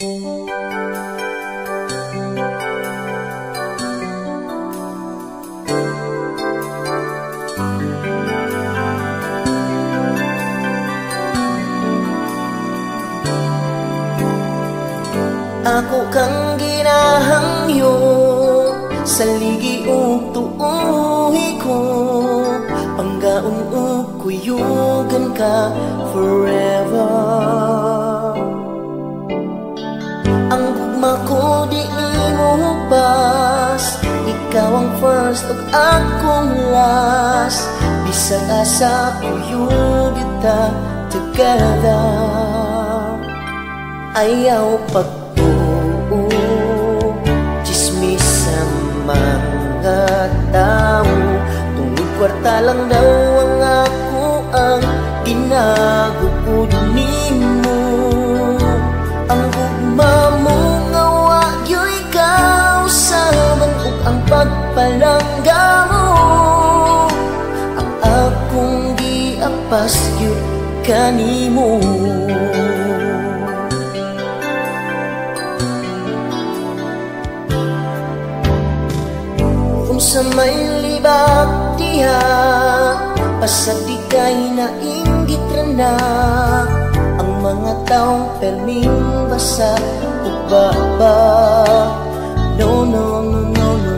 Ako kang ginahangyo sa ligi ug tuoy ko, panggaon ug kuyugan ka forever. Ang gugma ko di mo pas, ikaw ang first ug akong last. Bisag asa kuyug kita together. Ayaw pagtuo, chismis sa mga tao. Tungod kwarta lang daw ang ako ang ginagukod nimo. Ang gugma mo nga wagyo'y kausaban ug ang pagpalangga mo. Ang akong giapas yun kanimo. Sa may libak diha, pasag di kay nainggit na ang mga taong perming basa ug baba. No, no, no, no, no,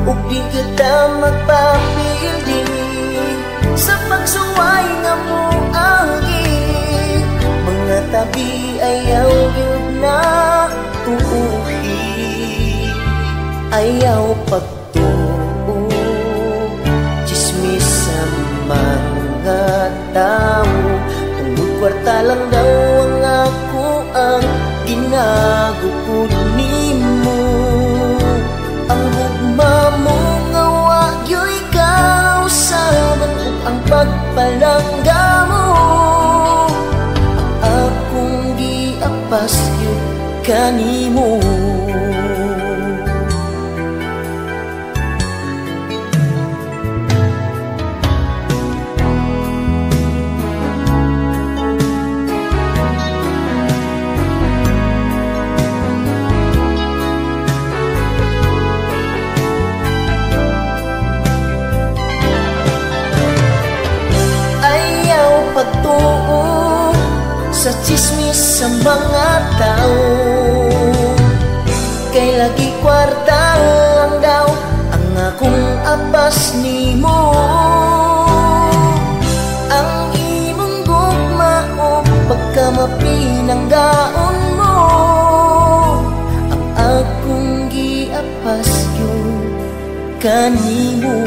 ug di kita magpapildi sa pagsuway nga mo agi. Mga tabi ayaw yun na uuhi, ayaw pag mga tao. Tungod kwarta lang daw ang ako ang ginagukod nimo. Ang gugma mo nga wagyo'y kausaban ug ang pagpalangga mo. Ang akong giapas yun kanimo. Pagtuo sa chismis sa mga tao, kay lagi kwarta lang daw ang akong apas nimo. Ang imong gugma o pagkamapinanggaon mo, ang akong giapas yun kanimo.